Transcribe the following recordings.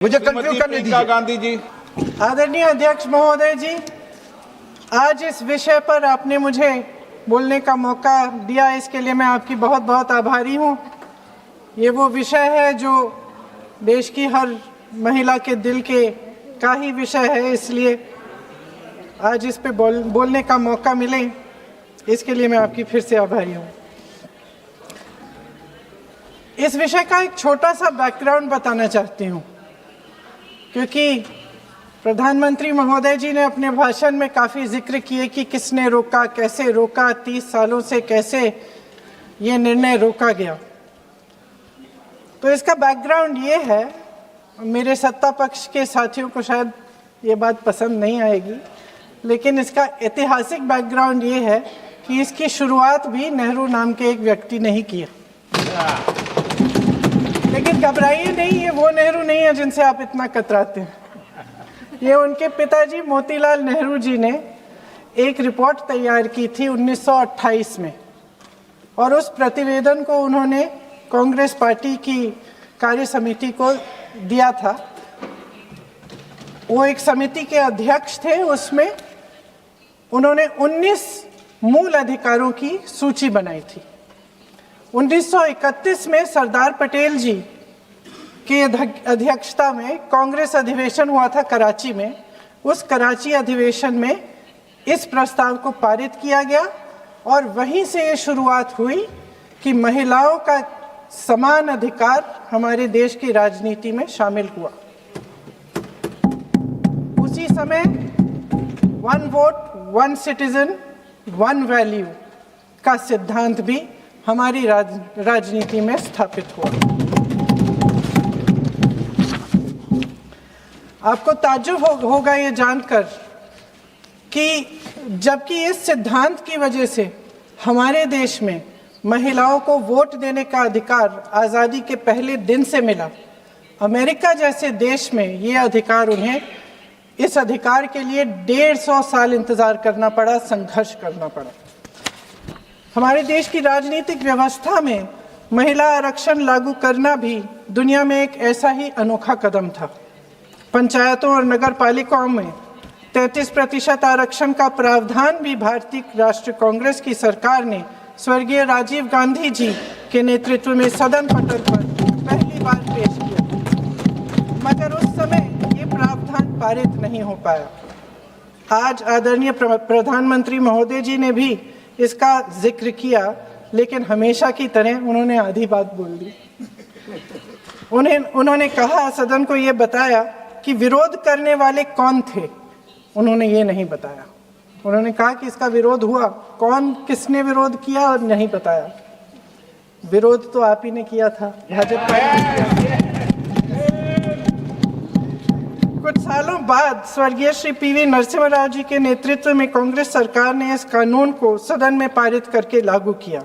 मुझे कंक्लूड करने दीजिए। गांधी जी। आदरणीय अध्यक्ष महोदय जी, आज इस विषय पर आपने मुझे बोलने का मौका दिया, इसके लिए मैं आपकी बहुत बहुत आभारी हूँ। ये वो विषय है जो देश की हर महिला के दिल के का ही विषय है, इसलिए आज इस पे बोलने का मौका मिले, इसके लिए मैं आपकी फिर से आभारी हूँ। इस विषय का एक छोटा सा बैकग्राउंड बताना चाहती हूँ, क्योंकि प्रधानमंत्री महोदय जी ने अपने भाषण में काफ़ी जिक्र किए कि किसने रोका, कैसे रोका, 30 सालों से कैसे ये निर्णय रोका गया। तो इसका बैकग्राउंड ये है, मेरे सत्ता पक्ष के साथियों को शायद ये बात पसंद नहीं आएगी, लेकिन इसका ऐतिहासिक बैकग्राउंड ये है कि इसकी शुरुआत भी नेहरू नाम के एक व्यक्ति ने ही किया। लेकिन घबराइए नहीं, ये वो नेहरू नहीं है जिनसे आप इतना कतराते हैं। ये उनके पिताजी मोतीलाल नेहरू जी ने एक रिपोर्ट तैयार की थी 1928 में, और उस प्रतिवेदन को उन्होंने कांग्रेस पार्टी की कार्य समिति को दिया था। वो एक समिति के अध्यक्ष थे, उसमें उन्होंने 19 मूल अधिकारों की सूची बनाई थी। 1931 में सरदार पटेल जी की अध्यक्षता में कांग्रेस अधिवेशन हुआ था कराची में। उस कराची अधिवेशन में इस प्रस्ताव को पारित किया गया, और वहीं से ये शुरुआत हुई कि महिलाओं का समान अधिकार हमारे देश की राजनीति में शामिल हुआ। उसी समय 1 वोट 1 सिटीजन 1 वैल्यू का सिद्धांत भी हमारी राजनीति में स्थापित हुआ। आपको ताज्जुब होगा ये जानकर कि जबकि इस सिद्धांत की वजह से हमारे देश में महिलाओं को वोट देने का अधिकार आज़ादी के पहले दिन से मिला, अमेरिका जैसे देश में ये अधिकार उन्हें इस अधिकार के लिए 150 साल इंतज़ार करना पड़ा, संघर्ष करना पड़ा। हमारे देश की राजनीतिक व्यवस्था में महिला आरक्षण लागू करना भी दुनिया में एक ऐसा ही अनोखा कदम था। पंचायतों और नगर पालिकाओं में 33% आरक्षण का प्रावधान भी भारतीय राष्ट्रीय कांग्रेस की सरकार ने स्वर्गीय राजीव गांधी जी के नेतृत्व में सदन पटल पर पहली बार पेश किया, मगर उस समय ये प्रावधान पारित नहीं हो पाया। आज आदरणीय प्रधानमंत्री महोदय जी ने भी इसका जिक्र किया, लेकिन हमेशा की तरह उन्होंने आधी बात बोल दी। उन्होंने कहा, सदन को ये बताया कि विरोध करने वाले कौन थे, उन्होंने ये नहीं बताया। उन्होंने कहा कि इसका विरोध हुआ, कौन किसने विरोध किया और नहीं बताया। विरोध तो आप ही ने किया था, भाजपा ने किया। कुछ सालों बाद स्वर्गीय श्री पीवी नरसिम्हा राव जी के नेतृत्व में कांग्रेस सरकार ने इस कानून को सदन में पारित करके लागू किया।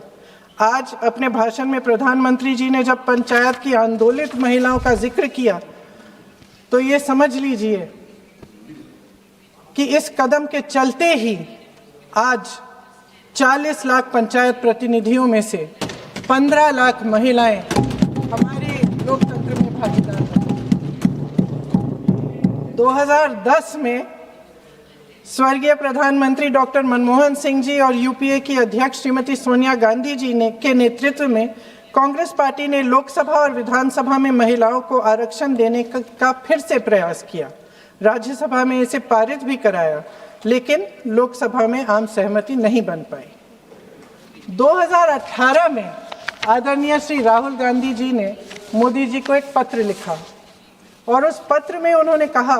आज अपने भाषण में प्रधानमंत्री जी ने जब पंचायत की आंदोलित महिलाओं का जिक्र किया, तो ये समझ लीजिए कि इस कदम के चलते ही आज 40 लाख पंचायत प्रतिनिधियों में से 15 लाख महिलाएं हमारे लोकतंत्र में भागीदार हैं। 2010 में स्वर्गीय प्रधानमंत्री डॉक्टर मनमोहन सिंह जी और यूपीए की अध्यक्ष श्रीमती सोनिया गांधी जी के नेतृत्व में कांग्रेस पार्टी ने लोकसभा और विधानसभा में महिलाओं को आरक्षण देने का फिर से प्रयास किया। राज्यसभा में इसे पारित भी कराया, लेकिन लोकसभा में आम सहमति नहीं बन पाई। 2018 में आदरणीय श्री राहुल गांधी जी ने मोदी जी को एक पत्र लिखा, और उस पत्र में उन्होंने कहा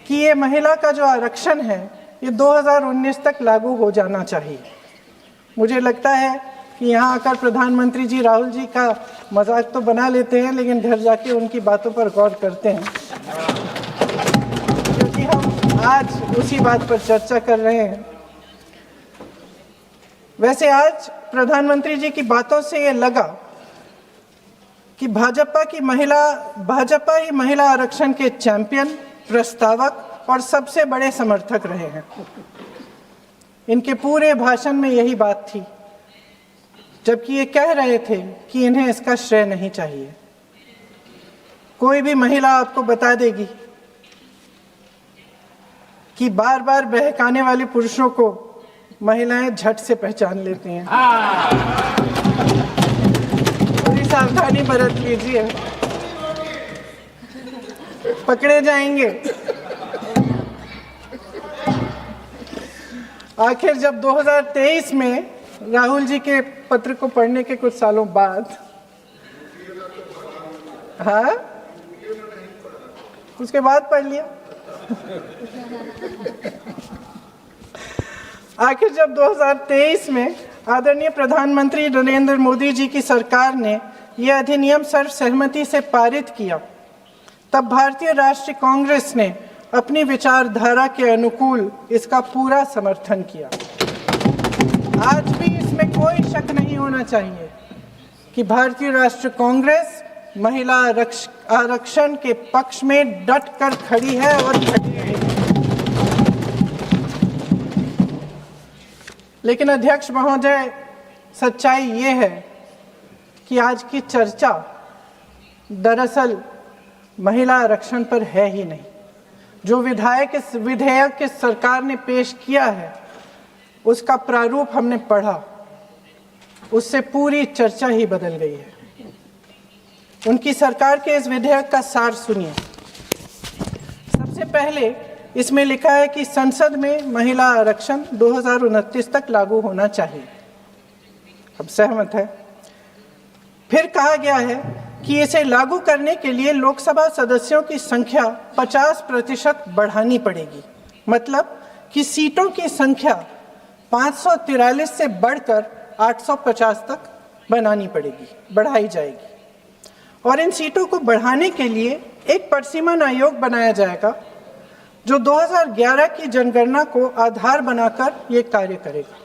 कि ये महिला का जो आरक्षण है ये 2019 तक लागू हो जाना चाहिए। मुझे लगता है कि यहाँ आकर प्रधानमंत्री जी राहुल जी का मजाक तो बना लेते हैं, लेकिन घर जाके उनकी बातों पर गौर करते हैं, क्योंकि हम आज उसी बात पर चर्चा कर रहे हैं। वैसे आज प्रधानमंत्री जी की बातों से ये लगा कि भाजपा ही महिला आरक्षण के चैंपियन, प्रस्तावक और सबसे बड़े समर्थक रहे हैं। इनके पूरे भाषण में यही बात थी, जबकि ये कह रहे थे कि इन्हें इसका श्रेय नहीं चाहिए। कोई भी महिला आपको बता देगी कि बार बार बहकाने वाले पुरुषों को महिलाएं झट से पहचान लेती हैं। थोड़ी सावधानी बरत लीजिए, पकड़े जाएंगे। आखिर जब 2023 में राहुल जी के पत्र को पढ़ने के कुछ सालों बाद, हाँ, उसके बाद पढ़ लिया। आखिर जब 2023 में आदरणीय प्रधानमंत्री नरेंद्र मोदी जी की सरकार ने यह अधिनियम सर्वसहमति से पारित किया, तब भारतीय राष्ट्रीय कांग्रेस ने अपनी विचारधारा के अनुकूल इसका पूरा समर्थन किया। आज भी इसमें कोई शक नहीं होना चाहिए कि भारतीय राष्ट्रीय कांग्रेस महिला आरक्षण के पक्ष में डट कर खड़ी है और खड़ी रहेगी। लेकिन अध्यक्ष महोदय, सच्चाई ये है कि आज की चर्चा दरअसल महिला आरक्षण पर है ही नहीं। जो विधेयक के सरकार ने पेश किया है, उसका प्रारूप हमने पढ़ा, उससे पूरी चर्चा ही बदल गई है। उनकी सरकार के इस विधेयक का सार सुनिए। सबसे पहले इसमें लिखा है कि संसद में महिला आरक्षण 2029 तक लागू होना चाहिए। हम सहमत हैं। फिर कहा गया है कि इसे लागू करने के लिए लोकसभा सदस्यों की संख्या 50% बढ़ानी पड़ेगी। मतलब कि सीटों की संख्या 543 से बढ़कर 850 तक बढ़ाई जाएगी। और इन सीटों को बढ़ाने के लिए एक परिसीमन आयोग बनाया जाएगा जो 2011 की जनगणना को आधार बनाकर ये कार्य करेगा।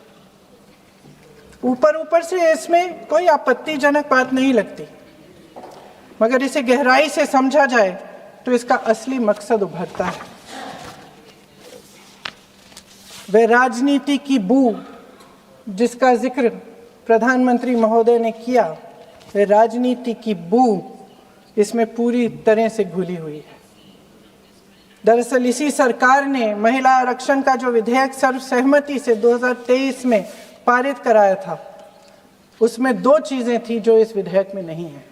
ऊपर से इसमें कोई आपत्तिजनक बात नहीं लगती, मगर इसे गहराई से समझा जाए तो इसका असली मकसद उभरता है। वह राजनीति की बू जिसका जिक्र प्रधानमंत्री महोदय ने किया, वह राजनीति की बू इसमें पूरी तरह से घुली हुई है। दरअसल इसी सरकार ने महिला आरक्षण का जो विधेयक सर्वसहमति से 2023 में पारित कराया था, उसमें दो चीजें थी जो इस विधेयक में नहीं है।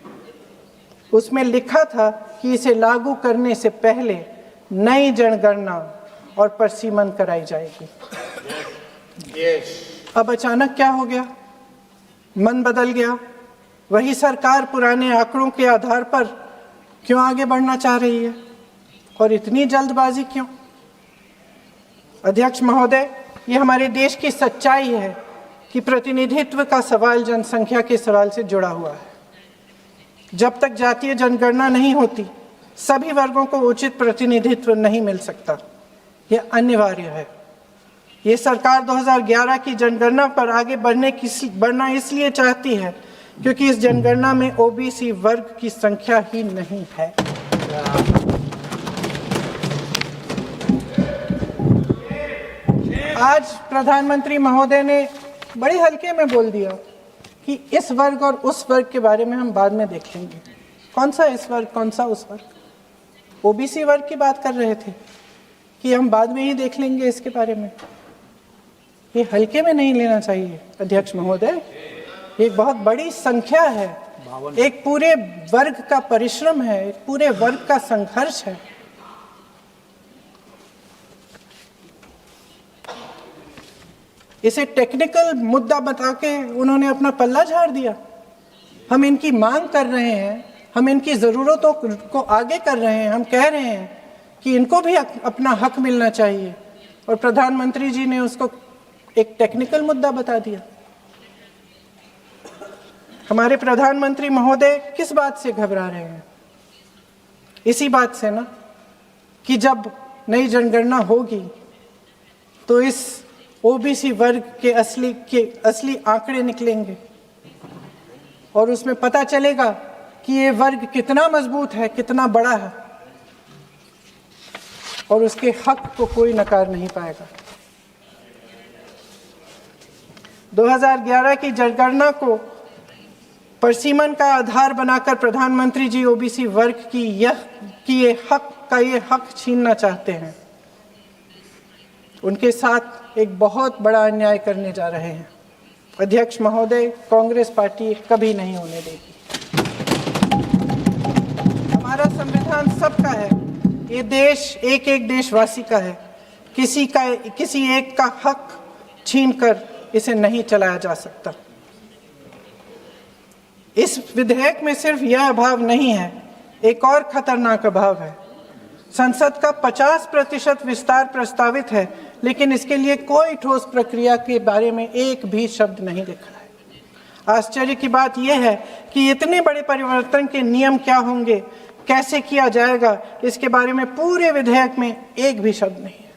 उसमें लिखा था कि इसे लागू करने से पहले नई जनगणना और परिसीमन कराई जाएगी। अब अचानक क्या हो गया? मन बदल गया। वही सरकार पुराने आंकड़ों के आधार पर क्यों आगे बढ़ना चाह रही है और इतनी जल्दबाजी क्यों? अध्यक्ष महोदय, ये हमारे देश की सच्चाई है कि प्रतिनिधित्व का सवाल जनसंख्या के सवाल से जुड़ा हुआ है। जब तक जातीय जनगणना नहीं होती, सभी वर्गों को उचित प्रतिनिधित्व नहीं मिल सकता। यह अनिवार्य है। ये सरकार 2011 की जनगणना पर आगे बढ़ना इसलिए चाहती है क्योंकि इस जनगणना में ओबीसी वर्ग की संख्या ही नहीं है। आज प्रधानमंत्री महोदय ने बड़े हल्के में बोल दिया कि इस वर्ग और उस वर्ग के बारे में हम बाद में देख लेंगे। कौन सा इस वर्ग, कौन सा उस वर्ग? ओबीसी वर्ग की बात कर रहे थे कि हम बाद में ही देख लेंगे इसके बारे में। ये हल्के में नहीं लेना चाहिए अध्यक्ष महोदय। एक बहुत बड़ी संख्या है, एक पूरे वर्ग का परिश्रम है, एक पूरे वर्ग का संघर्ष है। इसे टेक्निकल मुद्दा बता के उन्होंने अपना पल्ला झाड़ दिया। हम इनकी मांग कर रहे हैं, हम इनकी ज़रूरतों को आगे कर रहे हैं, हम कह रहे हैं कि इनको भी अपना हक मिलना चाहिए, और प्रधानमंत्री जी ने उसको एक टेक्निकल मुद्दा बता दिया। हमारे प्रधानमंत्री महोदय किस बात से घबरा रहे हैं? इसी बात से ना कि जब नई जनगणना होगी तो इस ओबीसी वर्ग के असली आंकड़े निकलेंगे और उसमें पता चलेगा कि ये वर्ग कितना मजबूत है, कितना बड़ा है, और उसके हक को कोई नकार नहीं पाएगा। 2011 की जनगणना को परसीमन का आधार बनाकर प्रधानमंत्री जी ओबीसी वर्ग की ये हक छीनना चाहते हैं। उनके साथ एक बहुत बड़ा अन्याय करने जा रहे हैं। अध्यक्ष महोदय, कांग्रेस पार्टी कभी नहीं होने देगी। हमारा संविधान सबका है, ये देश एक एक देशवासी का है। किसी एक का हक छीनकर इसे नहीं चलाया जा सकता। इस विधेयक में सिर्फ यह अभाव नहीं है, एक और खतरनाक अभाव है। संसद का 50% विस्तार प्रस्तावित है, लेकिन इसके लिए कोई ठोस प्रक्रिया के बारे में एक भी शब्द नहीं लिखा है। आश्चर्य की बात यह है कि इतने बड़े परिवर्तन के नियम क्या होंगे, कैसे किया जाएगा, इसके बारे में पूरे विधेयक में एक भी शब्द नहीं है।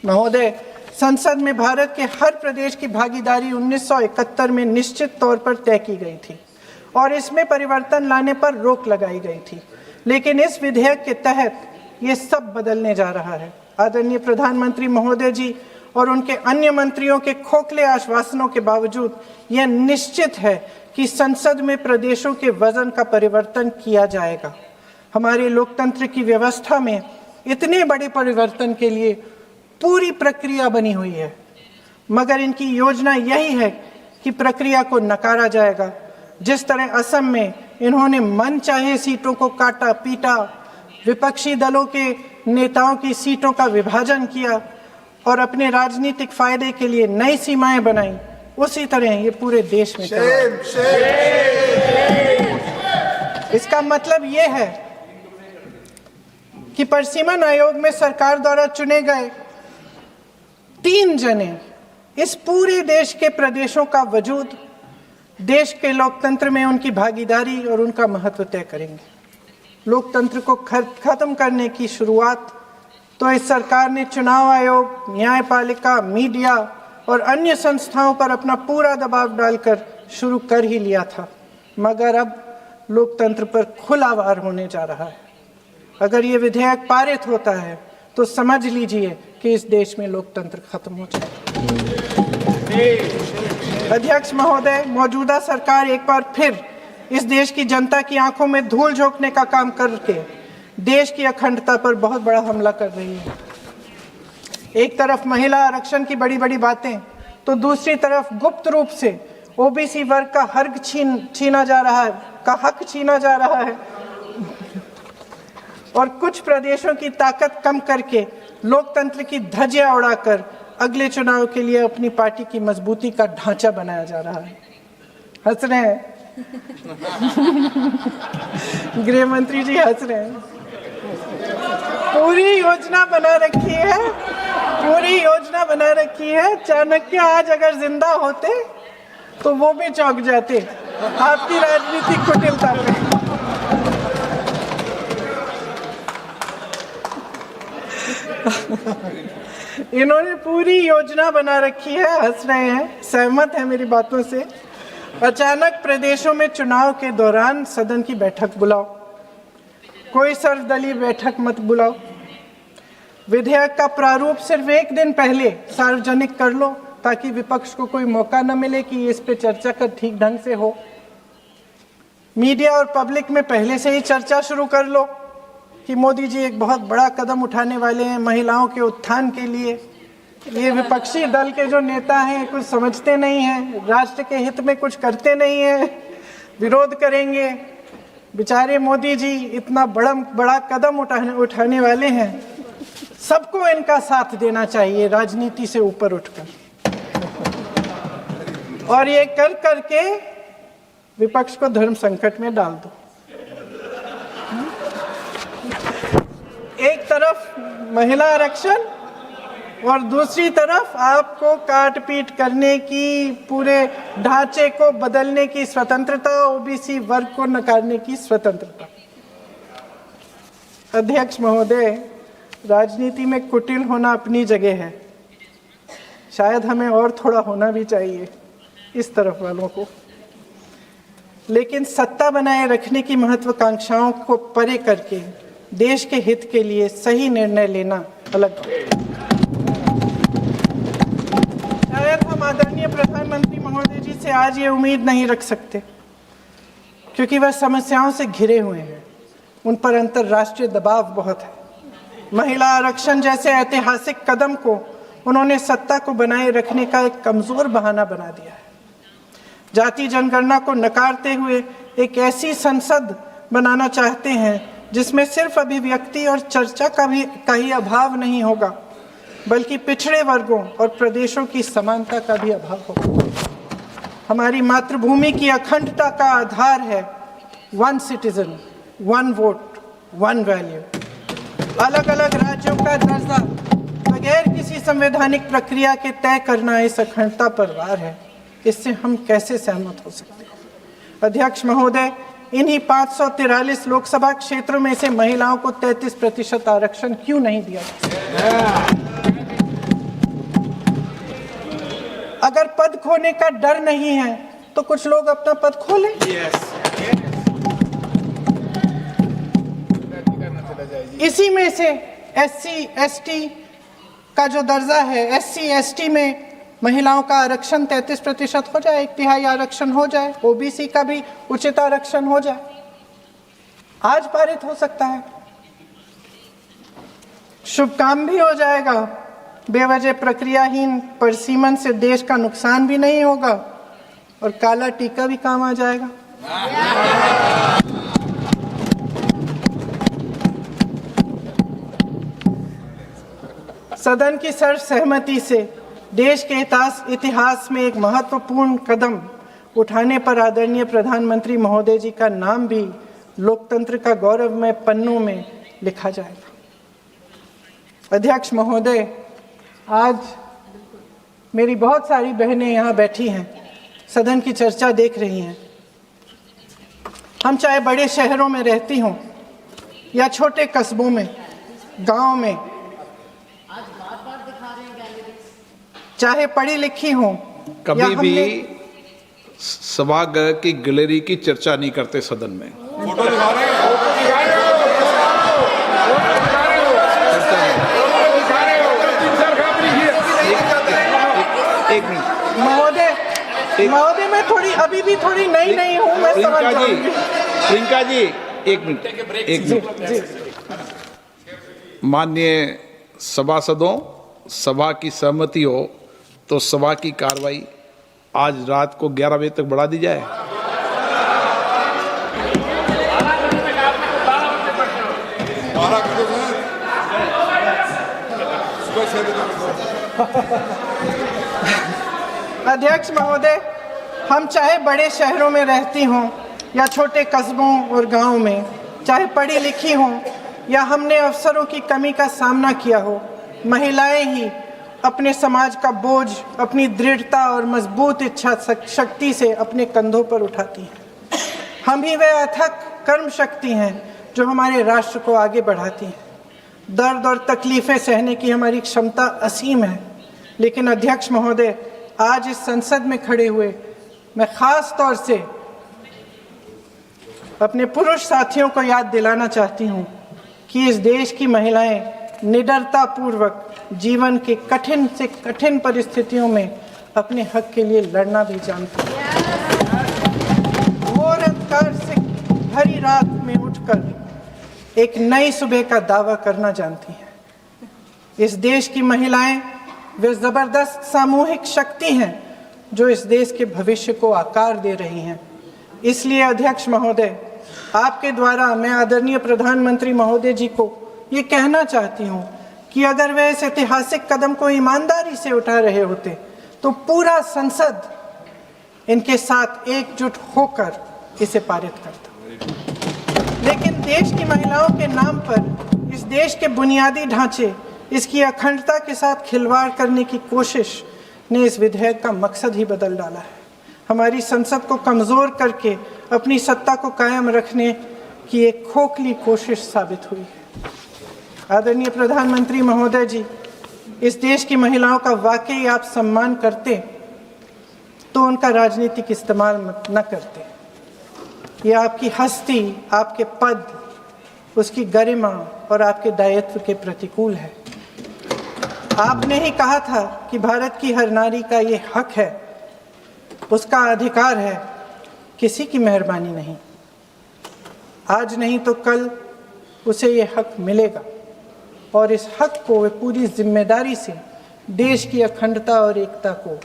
महोदय, संसद में भारत के हर प्रदेश की भागीदारी 1971 में निश्चित तौर पर तय की गई थी और इसमें परिवर्तन लाने पर रोक लगाई गई थी, लेकिन इस विधेयक के तहत ये सब बदलने जा रहा है। आदरणीय प्रधानमंत्री महोदय जी और उनके अन्य मंत्रियों के खोखले आश्वासनों के बावजूद यह निश्चित है कि संसद में प्रदेशों के वजन का परिवर्तन किया जाएगा। हमारे लोकतंत्र की व्यवस्था में इतने बड़े परिवर्तन के लिए पूरी प्रक्रिया बनी हुई है, मगर इनकी योजना यही है कि प्रक्रिया को नकारा जाएगा। जिस तरह असम में इन्होंने मनचाहे सीटों को काटा पीटा, विपक्षी दलों के नेताओं की सीटों का विभाजन किया और अपने राजनीतिक फायदे के लिए नई सीमाएं बनाई, उसी तरह ये पूरे देश में इसका मतलब ये है कि परसीमन आयोग में सरकार द्वारा चुने गए 3 जने इस पूरे देश के प्रदेशों का वजूद, देश के लोकतंत्र में उनकी भागीदारी और उनका महत्व तय करेंगे। लोकतंत्र को खत्म करने की शुरुआत तो इस सरकार ने चुनाव आयोग, न्यायपालिका, मीडिया और अन्य संस्थाओं पर अपना पूरा दबाव डालकर शुरू कर ही लिया था, मगर अब लोकतंत्र पर खुला वार होने जा रहा है। अगर ये विधेयक पारित होता है तो समझ लीजिए कि इस देश में लोकतंत्र खत्म हो जाएगा। अध्यक्ष महोदय, मौजूदा सरकार एक बार फिर इस देश की जनता की आंखों में धूल झोंकने का काम करके देश की अखंडता पर बहुत बड़ा हमला कर रही है। एक तरफ महिला आरक्षण की बड़ी बड़ी बातें, तो दूसरी तरफ गुप्त रूप से ओबीसी वर्ग का हक छीना जा रहा है और कुछ प्रदेशों की ताकत कम करके लोकतंत्र की धज्जियां उड़ाकर अगले चुनाव के लिए अपनी पार्टी की मजबूती का ढांचा बनाया जा रहा है। हंस रहे हैं गृह मंत्री जी, हंस रहे हैं। पूरी योजना बना रखी है। चाणक्य आज अगर जिंदा होते तो वो भी चौंक जाते आपकी राजनीतिक कुटिलता पे। इन्होंने पूरी योजना बना रखी है, हंस रहे हैं, सहमत है मेरी बातों से। अचानक प्रदेशों में चुनाव के दौरान सदन की बैठक बुलाओ, कोई सर्वदलीय बैठक मत बुलाओ। विधेयक का प्रारूप सिर्फ एक दिन पहले सार्वजनिक कर लो ताकि विपक्ष को कोई मौका न मिले कि इस पे चर्चा कर ठीक ढंग से हो। मीडिया और पब्लिक में पहले से ही चर्चा शुरू कर लो कि मोदी जी एक बहुत बड़ा कदम उठाने वाले हैं महिलाओं के उत्थान के लिए। ये विपक्षी दल के जो नेता हैं कुछ समझते नहीं हैं, राष्ट्र के हित में कुछ करते नहीं हैं, विरोध करेंगे। बेचारे मोदी जी इतना बड़ा कदम उठाने वाले हैं, सबको इनका साथ देना चाहिए राजनीति से ऊपर उठकर। और ये कर करके विपक्ष को धर्म संकट में डाल दो। एक तरफ महिला आरक्षण और दूसरी तरफ आपको काट पीट करने की, पूरे ढांचे को बदलने की स्वतंत्रता, ओबीसी वर्ग को नकारने की स्वतंत्रता। अध्यक्ष महोदय, राजनीति में कुटिल होना अपनी जगह है, शायद हमें और थोड़ा होना भी चाहिए इस तरफ वालों को, लेकिन सत्ता बनाए रखने की महत्वाकांक्षाओं को परे करके देश के हित के लिए सही निर्णय लेना अलग है। शायद हम आदरणीय प्रधानमंत्री महोदय जी से आज ये उम्मीद नहीं रख सकते क्योंकि वह समस्याओं से घिरे हुए हैं। उन पर अंतर्राष्ट्रीय दबाव बहुत है। महिला आरक्षण जैसे ऐतिहासिक कदम को उन्होंने सत्ता को बनाए रखने का एक कमजोर बहाना बना दिया है। जाति जनगणना को नकारते हुए एक ऐसी संसद बनाना चाहते हैं जिसमें सिर्फ अभिव्यक्ति और चर्चा का ही अभाव नहीं होगा, बल्कि पिछड़े वर्गों और प्रदेशों की समानता का भी अभाव होगा। हमारी मातृभूमि की अखंडता का आधार है one citizen, one vote, one value. अलग अलग राज्यों का दर्जा बगैर किसी संवैधानिक प्रक्रिया के तय करना इस अखंडता पर वार है। इससे हम कैसे सहमत हो सकते हैं? अध्यक्ष महोदय, इन्हीं 543 लोकसभा क्षेत्रों में से महिलाओं को 33% आरक्षण क्यों नहीं दिया गया? अगर पद खोने का डर नहीं है तो कुछ लोग अपना पद खो लें। इसी में से SC ST का जो दर्जा है, SC ST में महिलाओं का आरक्षण 33% हो जाए, 1/3 आरक्षण हो जाए, OBC का भी उचित आरक्षण हो जाए, आज पारित हो सकता है। शुभ काम भी हो जाएगा, बेवजह प्रक्रियाहीन परिसीमन से देश का नुकसान भी नहीं होगा और काला टीका भी काम आ जाएगा। सदन की सर्वसहमति से देश के इतिहास में एक महत्वपूर्ण कदम उठाने पर आदरणीय प्रधानमंत्री महोदय जी का नाम भी लोकतंत्र का गौरवमय पन्नों में लिखा जाएगा। अध्यक्ष महोदय, आज मेरी बहुत सारी बहनें यहाँ बैठी हैं, सदन की चर्चा देख रही हैं। हम चाहे बड़े शहरों में रहती हों या छोटे कस्बों में, गांव में, चाहे पढ़ी लिखी हों, कभी भी सभागृह की गैलरी की चर्चा नहीं करते सदन में। फोटो दिखा रहे हैं। एक मिनट महोदय, मैं थोड़ी अभी भी थोड़ी नई हूँ, मैं समझ जाऊंगी। प्रियंका जी, एक मिनट। माननीय सभासदों, सभा की सहमति हो तो सभा की कार्रवाई आज रात को 11 बजे तक बढ़ा दी जाए। अध्यक्ष महोदय, हम चाहे बड़े शहरों में रहती हों या छोटे कस्बों और गांवों में, चाहे पढ़ी लिखी हों या हमने अवसरों की कमी का सामना किया हो, महिलाएं ही अपने समाज का बोझ अपनी दृढ़ता और मजबूत इच्छा शक्ति से अपने कंधों पर उठाती हैं। हम ही वह अथक कर्म शक्ति हैं जो हमारे राष्ट्र को आगे बढ़ाती हैं। दर्द और तकलीफें सहने की हमारी क्षमता असीम है। लेकिन अध्यक्ष महोदय, आज इस संसद में खड़े हुए मैं खास तौर से अपने पुरुष साथियों को याद दिलाना चाहती हूँ कि इस देश की महिलाएं निडरता पूर्वक जीवन के कठिन से कठिन परिस्थितियों में अपने हक के लिए लड़ना भी जानती हैं। घोर अंधकार से भरी रात में उठकर एक नई सुबह का दावा करना जानती हैं। इस देश की महिलाएं वे जबरदस्त सामूहिक शक्ति हैं जो इस देश के भविष्य को आकार दे रही हैं। इसलिए अध्यक्ष महोदय, आपके द्वारा मैं आदरणीय प्रधानमंत्री महोदय जी को ये कहना चाहती हूँ कि अगर वे इस ऐतिहासिक कदम को ईमानदारी से उठा रहे होते तो पूरा संसद इनके साथ एकजुट होकर इसे पारित करता। लेकिन देश की महिलाओं के नाम पर इस देश के बुनियादी ढांचे, इसकी अखंडता के साथ खिलवाड़ करने की कोशिश ने इस विधेयक का मकसद ही बदल डाला है। हमारी संसद को कमज़ोर करके अपनी सत्ता को कायम रखने की एक खोखली कोशिश साबित हुई है। आदरणीय प्रधानमंत्री महोदय जी, इस देश की महिलाओं का वाकई आप सम्मान करते तो उनका राजनीतिक इस्तेमाल न करते। ये आपकी हस्ती, आपके पद, उसकी गरिमा और आपके दायित्व के प्रतिकूल है। आपने ही कहा था कि भारत की हर नारी का ये हक है, उसका अधिकार है, किसी की मेहरबानी नहीं। आज नहीं तो कल उसे ये हक मिलेगा और इस हक को वे पूरी जिम्मेदारी से देश की अखंडता और एकता को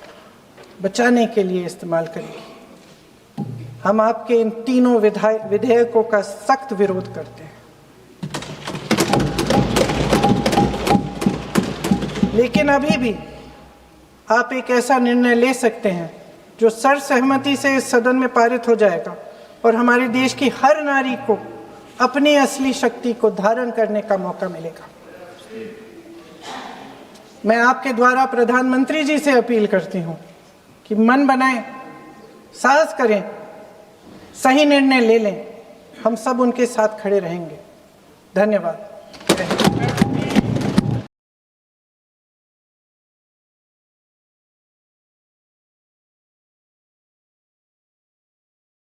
बचाने के लिए इस्तेमाल करेगी। हम आपके इन तीनों विधेयकों का सख्त विरोध करते हैं, लेकिन अभी भी आप एक ऐसा निर्णय ले सकते हैं जो सर्वसहमति से इस सदन में पारित हो जाएगा और हमारे देश की हर नारी को अपनी असली शक्ति को धारण करने का मौका मिलेगा। मैं आपके द्वारा प्रधानमंत्री जी से अपील करती हूं कि मन बनाएं, साहस करें, सही निर्णय ले लें। हम सब उनके साथ खड़े रहेंगे। धन्यवाद।